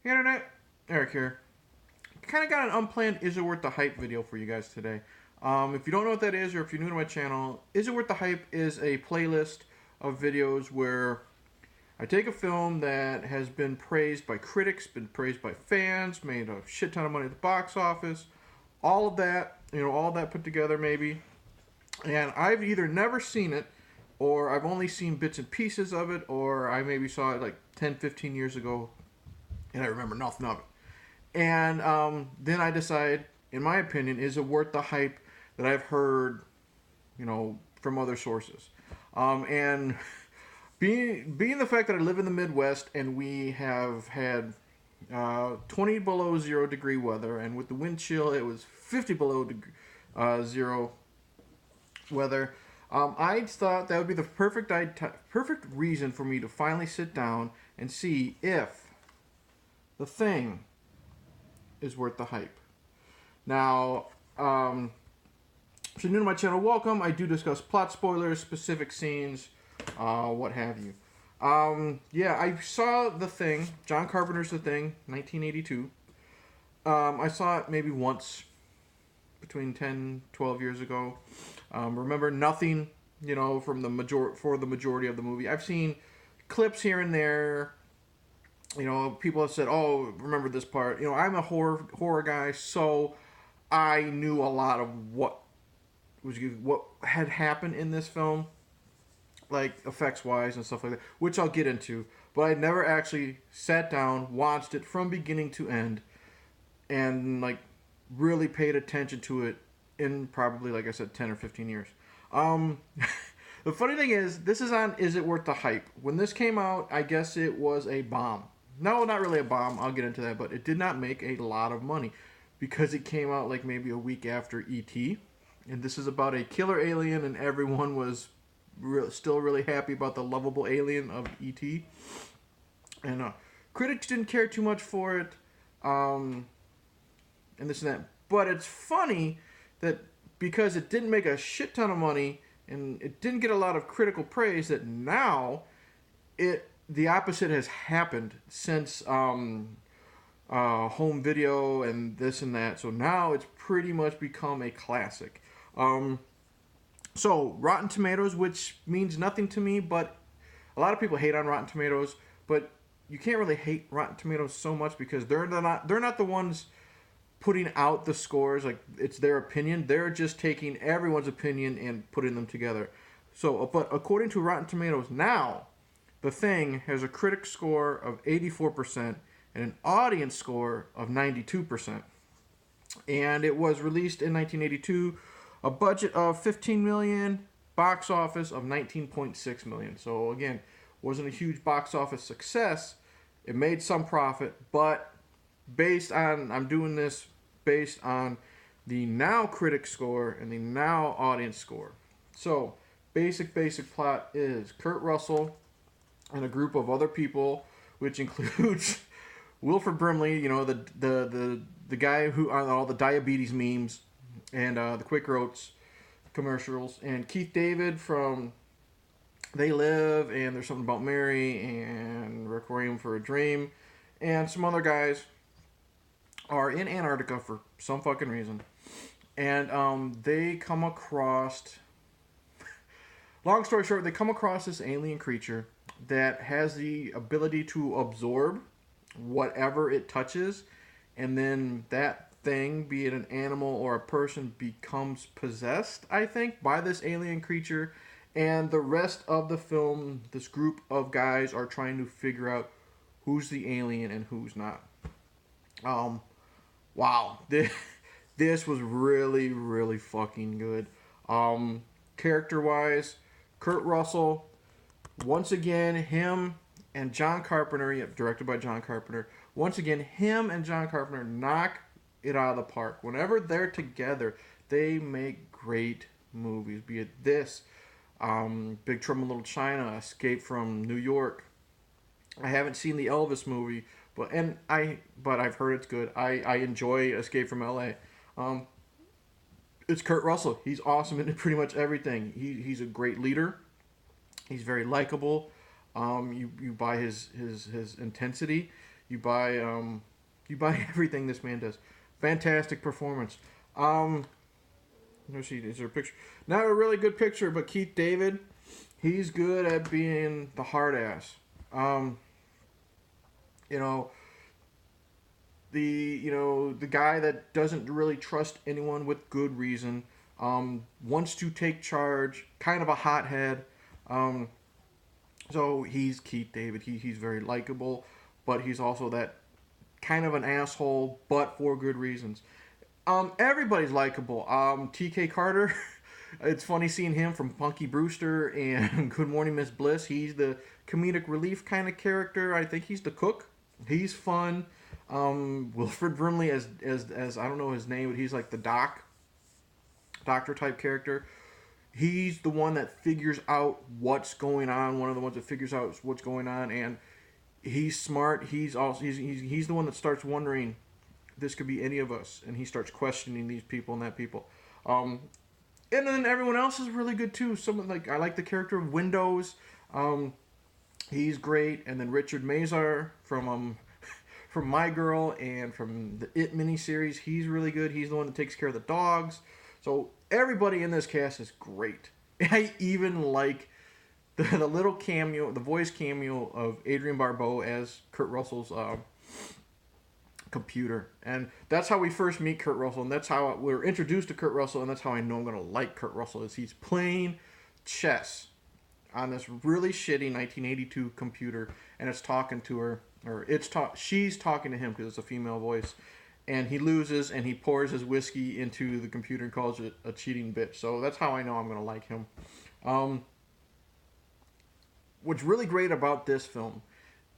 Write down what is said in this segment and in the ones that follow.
Hey Internet, Eric here. Kind of got an unplanned Is It Worth the Hype video for you guys today. If you don't know what that is, or if you're new to my channel, Is It Worth the Hype is a playlist of videos where I take a film that has been praised by critics, been praised by fans, made a shit ton of money at the box office, all of that, all of that put together maybe. And I've either never seen it, or I've only seen bits and pieces of it, or I maybe saw it like 10, 15 years ago, and I remember nothing of it. And then I decide, in my opinion, is it worth the hype that I've heard, from other sources? And being the fact that I live in the Midwest and we have had 20 below 0 degree weather, and with the wind chill, it was 50 below zero weather. I thought that would be the perfect reason for me to finally sit down and see if the thing is worth the hype. Now, if you're new to my channel, welcome. I do discuss plot spoilers, specific scenes, what have you. Yeah, I saw The Thing, John Carpenter's The Thing, 1982. I saw it maybe once, between 10, 12 years ago. Remember nothing, from the majority of the movie. I've seen clips here and there. People have said, "Oh, remember this part." I'm a horror guy, so I knew a lot of what had happened in this film, like effects wise and stuff like that, which I'll get into. But I never actually sat down, watched it from beginning to end, and really paid attention to it in probably, like I said, 10 or 15 years. The funny thing is, this is on Is It Worth the Hype? When this came out, I guess it was a bomb. No, not really a bomb. I'll get into that, but it did not make a lot of money because it came out like maybe a week after E.T. And this is about a killer alien, and everyone was still really happy about the lovable alien of E.T. And critics didn't care too much for it, and this and that. But it's funny that because it didn't make a shit ton of money and it didn't get a lot of critical praise, that now the opposite has happened since home video and this and that. So now it's pretty much become a classic. So Rotten Tomatoes, which means nothing to me, but a lot of people hate on Rotten Tomatoes, but you can't really hate Rotten Tomatoes so much because they're not the ones putting out the scores. Like, it's their opinion. They're just taking everyone's opinion and putting them together. So, but according to Rotten Tomatoes now, The Thing has a critic score of 84% and an audience score of 92%. And it was released in 1982, a budget of $15 million, box office of $19.6 million. So again, wasn't a huge box office success. It made some profit, but I'm doing this based on the now critic score and the now audience score. So basic plot is Kurt Russell and a group of other people, which includes Wilford Brimley, the guy who on all the diabetes memes and the Quaker Oats commercials, and Keith David from They Live and There's Something About Mary and Requiem for a Dream, and some other guys are in Antarctica for some fucking reason. And they come across, long story short, they come across this alien creature that has the ability to absorb whatever it touches, and then that thing, be it an animal or a person, becomes possessed, I think, by this alien creature. And the rest of the film, this group of guys are trying to figure out who's the alien and who's not. Wow, this was really, really fucking good. Character-wise, Kurt Russell, once again, him and John Carpenter, directed by John Carpenter, once again, him and John Carpenter knock it out of the park. Whenever they're together, they make great movies, be it this, Big Trouble in Little China, Escape from New York. I haven't seen the Elvis movie, but I've heard it's good. I enjoy Escape from L.A. It's Kurt Russell. He's awesome in pretty much everything. He's a great leader. He's very likable. You buy his intensity. You buy everything this man does. Fantastic performance. Let me see. Is there a picture? Not a really good picture, but Keith David, he's good at being the hard ass. You know, the guy that doesn't really trust anyone with good reason. Wants to take charge. Kind of a hothead. So he's Keith David. He's very likable, but he's also that kind of an asshole, but for good reasons. Everybody's likable. T.K. Carter, it's funny seeing him from Punky Brewster and Good Morning Miss Bliss. He's the comedic relief kind of character. I think he's the cook. He's fun. Wilford Brimley as I don't know his name, but he's like the doctor type character. He's the one that figures out what's going on. One of the ones that figures out what's going on, and he's smart. He's the one that starts wondering, this could be any of us, and he starts questioning these people and that people. And then everyone else is really good too. I like the character of Windows. He's great. And then Richard Mazar from My Girl and from the It miniseries, he's really good. He's the one that takes care of the dogs. So everybody in this cast is great. I even like the little cameo, the voice cameo of Adrienne Barbeau as Kurt Russell's computer. And that's how we first meet Kurt Russell, and that's how we're introduced to Kurt Russell, and that's how I know I'm going to like Kurt Russell, is he's playing chess on this really shitty 1982 computer, and it's talking to her, or she's talking to him because it's a female voice. And he loses, and he pours his whiskey into the computer and calls it a cheating bitch. So that's how I know I'm going to like him. What's really great about this film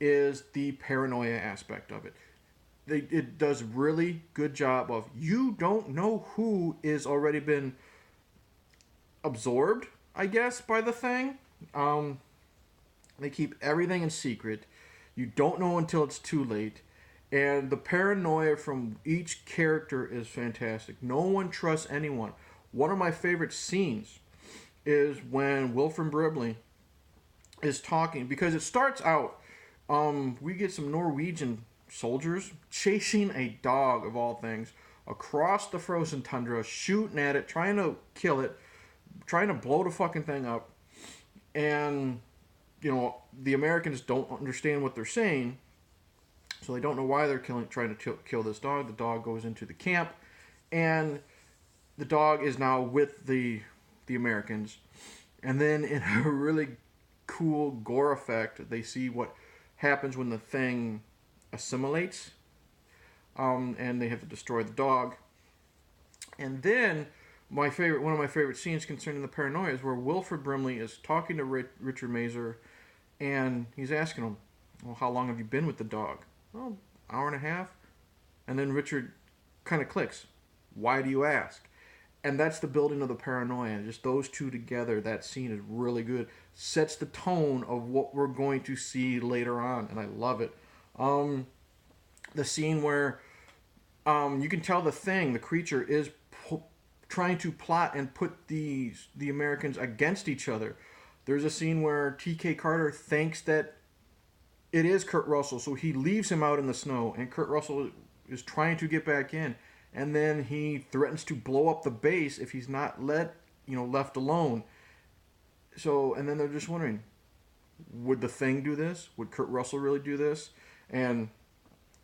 is the paranoia aspect of it. It does really good job of, you don't know who is already been absorbed, I guess, by the thing. They keep everything in secret. You don't know until it's too late. And the paranoia from each character is fantastic. No one trusts anyone. One of my favorite scenes is when Wilford Brimley is talking, because it starts out, we get some Norwegian soldiers chasing a dog, of all things, across the frozen tundra, shooting at it, trying to kill it, trying to blow the fucking thing up. And, the Americans don't understand what they're saying. So they don't know why they're trying to kill this dog. The dog goes into the camp, and the dog is now with the Americans. And then in a really cool gore effect, they see what happens when the thing assimilates, and they have to destroy the dog. And then one of my favorite scenes concerning the paranoia is where Wilford Brimley is talking to Richard Mazur, and he's asking him, "Well, how long have you been with the dog?" "Well, hour and a half." And then Richard kind of clicks. "Why do you ask?" And that's the building of the paranoia. Just those two together, that scene is really good. Sets the tone of what we're going to see later on, and I love it. The scene where you can tell the creature is trying to plot and put the Americans against each other. There's a scene where T.K. Carter thinks that it is Kurt Russell, so he leaves him out in the snow, and Kurt Russell is trying to get back in, and then he threatens to blow up the base if he's not left alone. So, and then they're just wondering, would the Thing do this? Would Kurt Russell really do this? And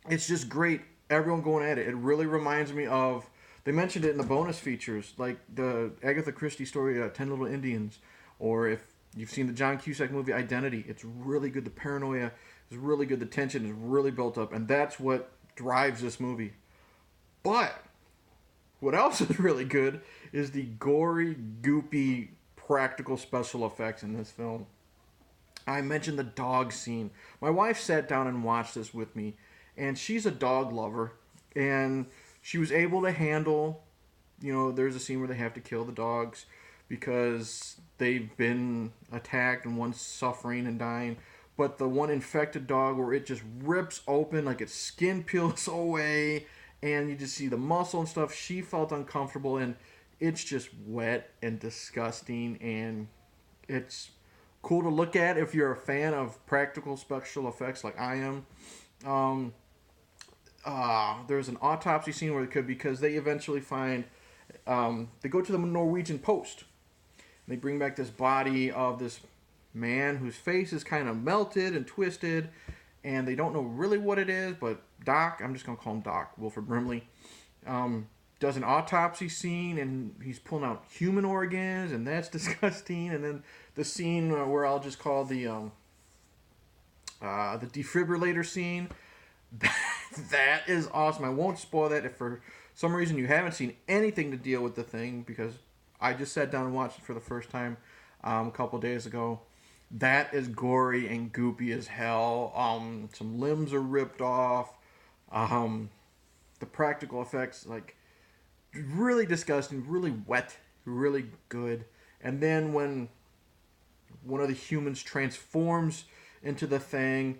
it's just great. Everyone going at it. It really reminds me of, they mentioned it in the bonus features, like the Agatha Christie story, 10 Little Indians, or if you've seen the John Cusack movie Identity, it's really good. The paranoia is really good. The tension is really built up, and that's what drives this movie. But what else is really good is the gory, goopy, practical special effects in this film. I mentioned the dog scene. My wife sat down and watched this with me, and she's a dog lover, and she was able to handle, there's a scene where they have to kill the dogs because they've been attacked and one's suffering and dying. But the one infected dog where it just rips open, like its skin peels away, and you just see the muscle and stuff, she felt uncomfortable, and it's just wet and disgusting, and it's cool to look at if you're a fan of practical special effects like I am. There's an autopsy scene where it could, because they eventually find, they go to the Norwegian Post. They bring back this body of this man whose face is kind of melted and twisted, and they don't know really what it is, but Doc, I'm just going to call him Doc, Wilford Brimley, does an autopsy scene, and he's pulling out human organs, and that's disgusting. And then the scene where I'll just call the defibrillator scene, that is awesome. I won't spoil that if for some reason you haven't seen anything to deal with the thing, because I just sat down and watched it for the first time a couple days ago. That is gory and goopy as hell. Some limbs are ripped off. The practical effects, like, really disgusting, really wet, really good. And then when one of the humans transforms into the thing,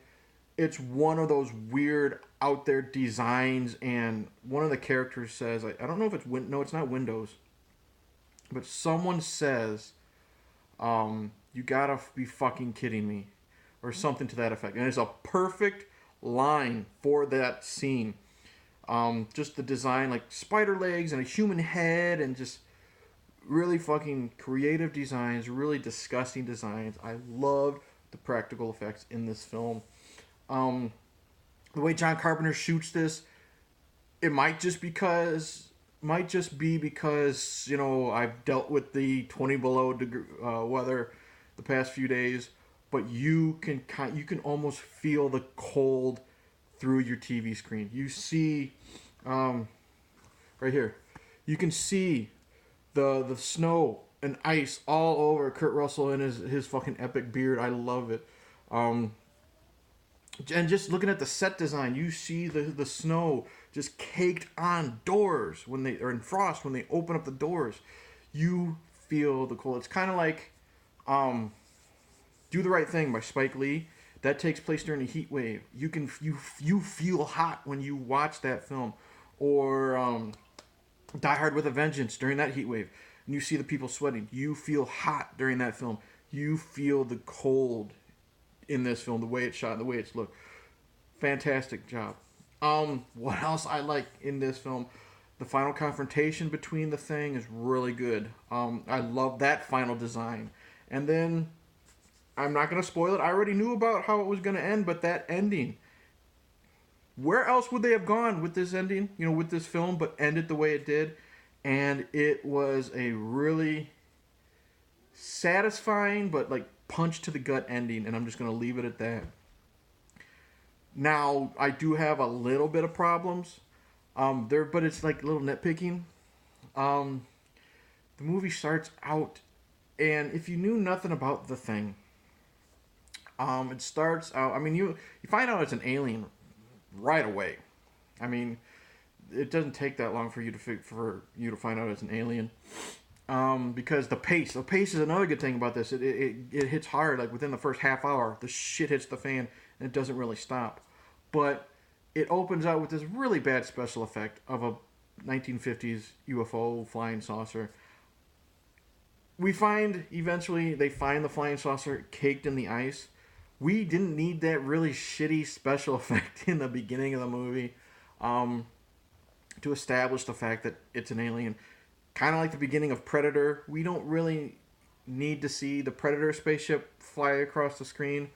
it's one of those weird out there designs, and one of the characters says, I don't know if it's no, it's not Windows, but someone says, you gotta be fucking kidding me, or something to that effect. And it's a perfect line for that scene. Just the design, like spider legs and a human head, and just really fucking creative designs, really disgusting designs. I loved the practical effects in this film. The way John Carpenter shoots this, it might just be because, you know, I've dealt with the 20 below degree, weather the past few days, but you can almost feel the cold through your TV screen. You see, right here, you can see the snow and ice all over Kurt Russell and his fucking epic beard. I love it. And just looking at the set design, you see the snow just caked on doors when they are in frost. When they open up the doors, you feel the cold. It's kind of like Do the Right Thing by Spike Lee. That takes place during a heat wave. You feel hot when you watch that film. Or Die Hard with a Vengeance during that heat wave, and you see the people sweating. You feel hot during that film. You feel the cold in this film, the way it's shot, the way it's looked. Fantastic job. What else I like in this film? The final confrontation between the thing is really good. I love that final design. And then, I'm not going to spoil it. I already knew about how it was going to end, but that ending. Where else would they have gone with this ending, you know, with this film, but end it the way it did? And it was a really satisfying, but like punch to the gut ending, and I'm just going to leave it at that. Now, I do have a little bit of problems there, but it's like a little nitpicking. The movie starts out, and if you knew nothing about the thing, it starts out, I mean, you find out it's an alien right away. I mean, it doesn't take that long for you to find out it's an alien. Because the pace is another good thing about this. It hits hard, like within the first half hour, the shit hits the fan, and it doesn't really stop. But it opens out with this really bad special effect of a 1950s UFO flying saucer. They find the flying saucer caked in the ice. We didn't need that really shitty special effect in the beginning of the movie to establish the fact that it's an alien. Kind of like the beginning of Predator. We don't really need to see the Predator spaceship fly across the screen.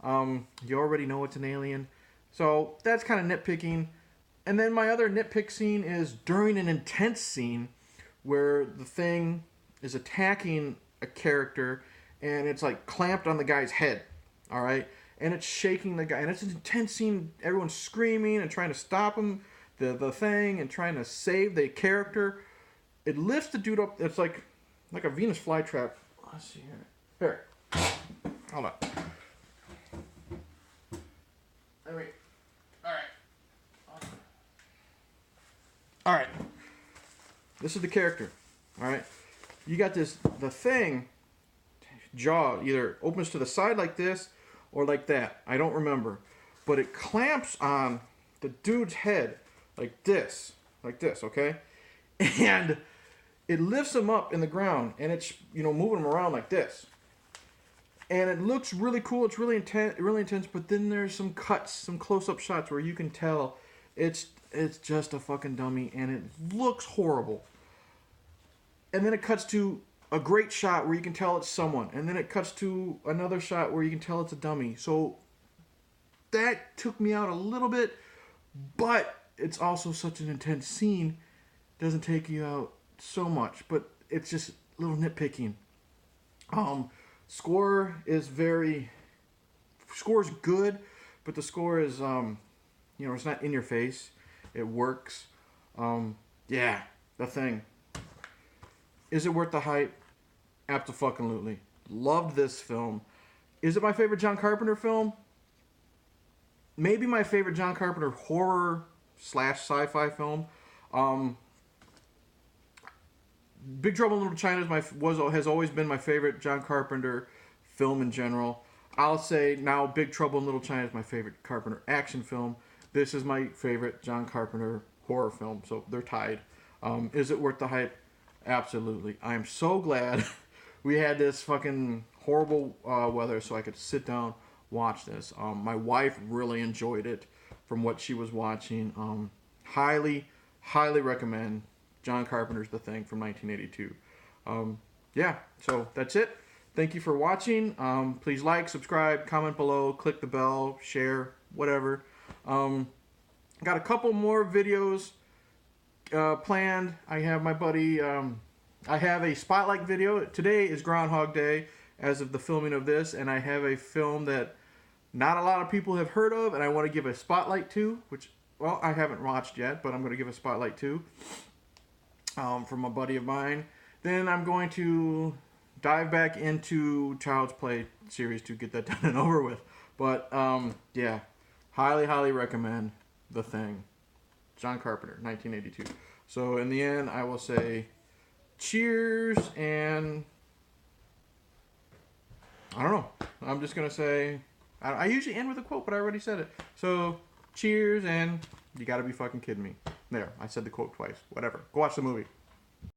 You already know it's an alien. So that's kind of nitpicking. And then my other nitpick scene is during an intense scene where the thing is attacking a character, and it's like clamped on the guy's head. All right? And it's shaking the guy. And it's an intense scene. Everyone's screaming and trying to stop him, the thing, and trying to save the character. It lifts the dude up. It's like a Venus flytrap. Let's see here. Here. Hold on. Wait. Alright. This is the character. Alright. You got the thing, jaw either opens to the side like this or like that. I don't remember. But it clamps on the dude's head like this. Like this, okay? And it lifts him up in the ground, and it's, moving him around like this. And it looks really cool. It's really intense. But then there's some cuts, some close-up shots where you can tell it's just a fucking dummy, and it looks horrible. And then it cuts to a great shot where you can tell it's someone, and then it cuts to another shot where you can tell it's a dummy. So that took me out a little bit, but it's also such an intense scene. Doesn't take you out so much, but it's just a little nitpicking. Score is good, but the score is it's not in your face. It works. Yeah, The Thing. Is it worth the hype? Abso-fucking-lutely. Loved this film. Is it my favorite John Carpenter film? Maybe my favorite John Carpenter horror / sci-fi film. Big Trouble in Little China has always been my favorite John Carpenter film in general. I'll say now Big Trouble in Little China is my favorite Carpenter action film. This is my favorite John Carpenter horror film, so they're tied. Is it worth the hype? Absolutely. I am so glad we had this fucking horrible weather so I could sit down, watch this. My wife really enjoyed it from what she was watching. Highly recommend John Carpenter's The Thing from 1982. Yeah, so that's it. Thank you for watching. Please like, subscribe, comment below, click the bell, share, whatever. Got a couple more videos planned. I have my buddy, I have a spotlight video. Today is Groundhog Day as of the filming of this, and I have a film that not a lot of people have heard of, and I want to give a spotlight to, which, well, I haven't watched yet, but I'm going to give a spotlight to, from a buddy of mine. Then I'm going to dive back into Child's Play series to get that done and over with. But, yeah, highly recommend The Thing. John Carpenter, 1982. So, in the end, I will say cheers, and I don't know. I'm just going to say, I usually end with a quote, but I already said it. So, cheers, and you got to be fucking kidding me. There, I said the quote twice. Whatever. Go watch the movie.